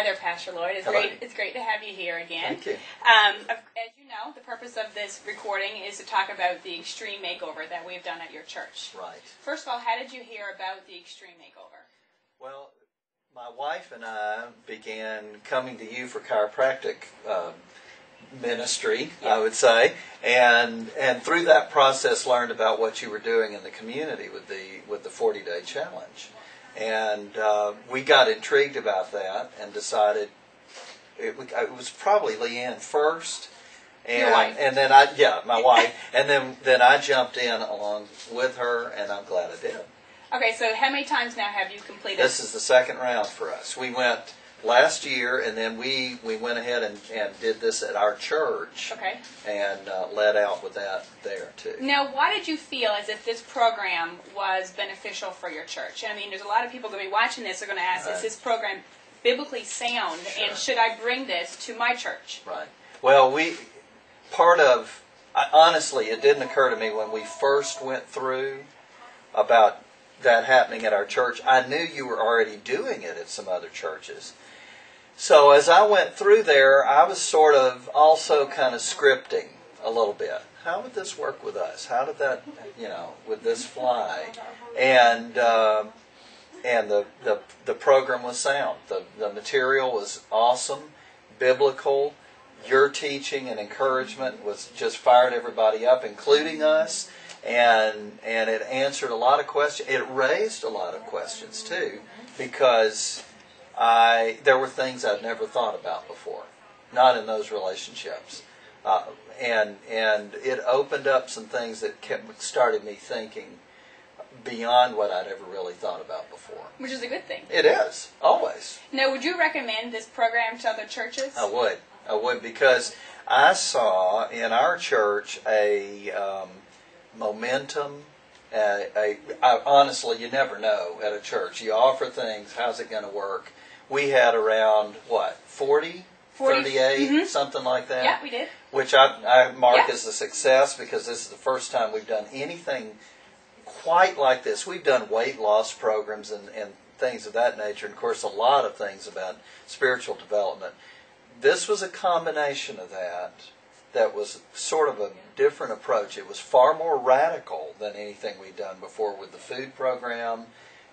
Hi there, Pastor Lloyd. It's great to have you here again. Thank you. As you know, the purpose of this recording is to talk about the Extreme Makeover that we've done at your church. Right. First of all, how did you hear about the Extreme Makeover? Well, my wife and I began coming to you for chiropractic ministry, I would say, and through that process learned about what you were doing in the community with the 40-day challenge. And we got intrigued about that and decided it was probably Leanne first, Your wife. and then my wife, and then I jumped in along with her, and I'm glad I did. Okay, so how many times now have you completed? This is the second round for us. We went last year, and then we went ahead and did this at our church. Okay. And led out with that there too. Now, why did you feel as if this program was beneficial for your church? I mean, there's a lot of people going to be watching this. They're going to ask, Is this program biblically sound? Sure. And should I bring this to my church? Right. Well, honestly, it didn't occur to me when we first went through about that happening at our church. I knew you were already doing it at some other churches. So as I went through there, I was sort of also kind of scripting a little bit. How would this work with us? How did that, would this fly? And the program was sound. The material was awesome, biblical. Your teaching and encouragement was just fired everybody up, including us. And it answered a lot of questions. It raised a lot of questions too, because there were things I'd never thought about before, not in those relationships, and it opened up some things that started me thinking beyond what I'd ever really thought about before. Which is a good thing. It is, always. Now, would you recommend this program to other churches? I would, because I saw in our church a momentum. Honestly, you never know at a church. You offer things, how's it going to work? We had around, 40 38, something like that. Yeah, we did. Which I mark as a success, because this is the first time we've done anything quite like this. We've done weight loss programs and things of that nature, and of course a lot of things about spiritual development. This was a combination of that was sort of a different approach. It was far more radical than anything we'd done before with the food program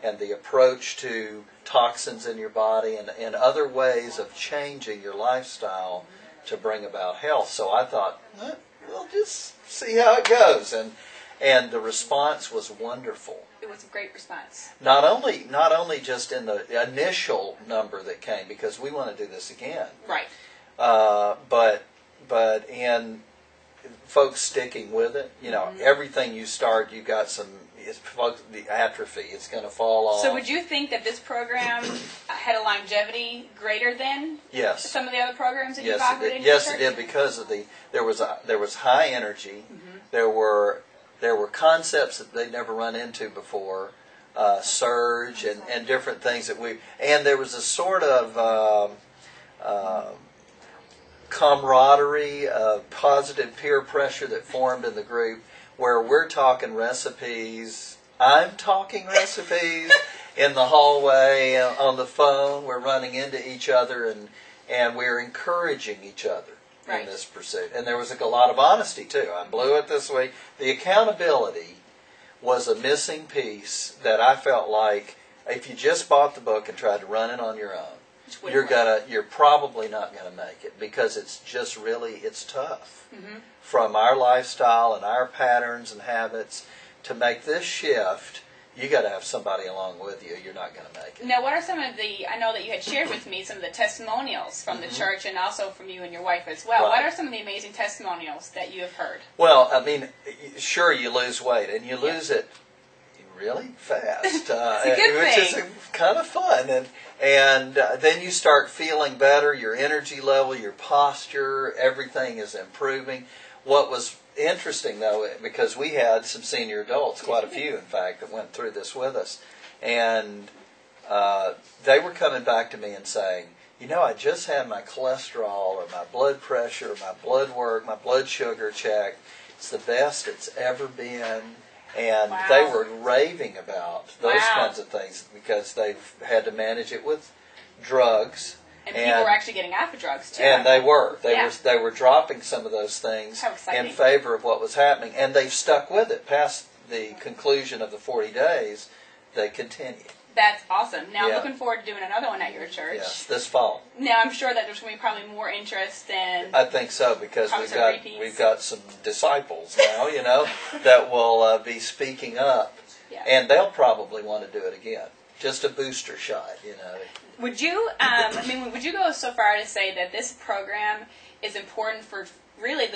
and the approach to toxins in your body and other ways of changing your lifestyle to bring about health. So I thought, we'll just see how it goes. And the response was wonderful. It was a great response. Not only just in the initial number that came, because we want to do this again. Right. But in folks sticking with it, everything you start, you got the atrophy. It's going to fall off. So would you think that this program had a longevity greater than some of the other programs that you've offered in your church? Yes, it did, because of there was high energy. Mm-hmm. There were concepts that they'd never run into before, surge and different things and there was a sort of camaraderie, positive peer pressure that formed in the group, where we're talking recipes. I'm talking recipes in the hallway, on the phone. We're running into each other, and we're encouraging each other in this pursuit. And there was a lot of honesty too. I blew it this way. The accountability was a missing piece that I felt like if you just bought the book and tried to run it on your own, you're probably not going to make it, because it's just it's tough. Mm-hmm. From our lifestyle and our patterns and habits to make this shift. You got to have somebody along with you. You're not going to make it. Now, what are some of I know that you had shared with me some of the testimonials from the church, and also from you and your wife as well. Right. What are some of the amazing testimonials that you have heard? Well, I mean, sure, you lose weight, and you lose it really fast. It's a good thing. Which is kind of fun. And then you start feeling better, your energy level, your posture, everything is improving. What was interesting, though, because we had some senior adults, quite a few, in fact, that went through this with us. And they were coming back to me and saying, I just had my cholesterol or my blood pressure, my blood work, my blood sugar checked. It's the best it's ever been. And they were raving about those kinds of things, because they've had to manage it with drugs And people were actually getting off of drugs too. And they were. They were dropping some of those things in favor of what was happening. And they've stuck with it. Past the conclusion of the 40 days, they continue. That's awesome. Now, I'm looking forward to doing another one at your church. Yes, this fall. Now, I'm sure that there's going to be probably more interest in... I think so, because we've got some disciples now, that will be speaking up. Yeah. And they'll probably want to do it again. Just a booster shot, Would you, would you go so far to say that this program is important for really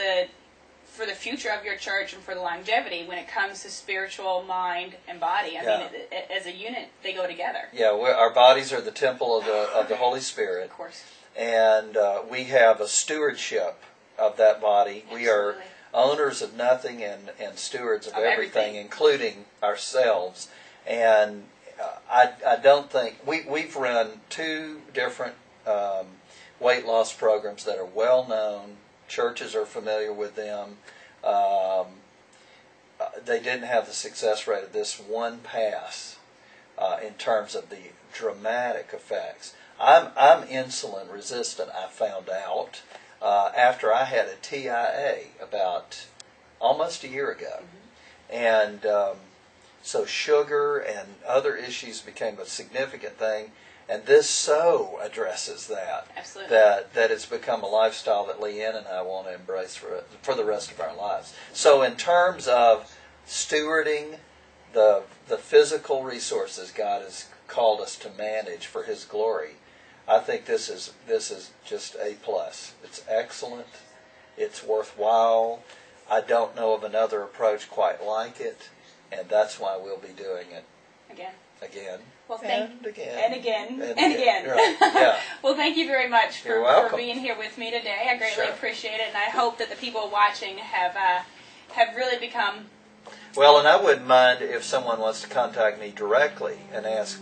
for the future of your church and for the longevity when it comes to spiritual, mind, and body? I mean, as a unit, they go together. Yeah, our bodies are the temple of the Holy Spirit. Of course. And we have a stewardship of that body. Absolutely. We are owners of nothing and stewards of everything, including ourselves. And I don't think... We've run 2 different weight loss programs that are well known. Churches are familiar with them. They didn't have the success rate of this one pass in terms of the dramatic effects. I'm insulin resistant, I found out, after I had a TIA about almost a year ago. Mm-hmm. And so sugar and other issues became a significant thing. And this so addresses that. Absolutely. That it's become a lifestyle that Leanne and I want to embrace for the rest of our lives. So in terms of stewarding the physical resources God has called us to manage for His glory, I think this is just A+. It's excellent. It's worthwhile. I don't know of another approach quite like it, and that's why we'll be doing it again. Well, and again. Right. Yeah. Well, thank you very much for being here with me today. I greatly appreciate it, and I hope that the people watching have really become... Well, and I wouldn't mind if someone wants to contact me directly and ask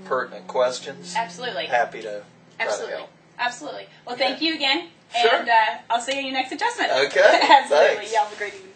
pertinent questions. Absolutely. Happy to try to help. Absolutely. Well, thank you again, Sure. and I'll see you in your next adjustment. Okay. Absolutely. Thanks. Y'all have a great evening.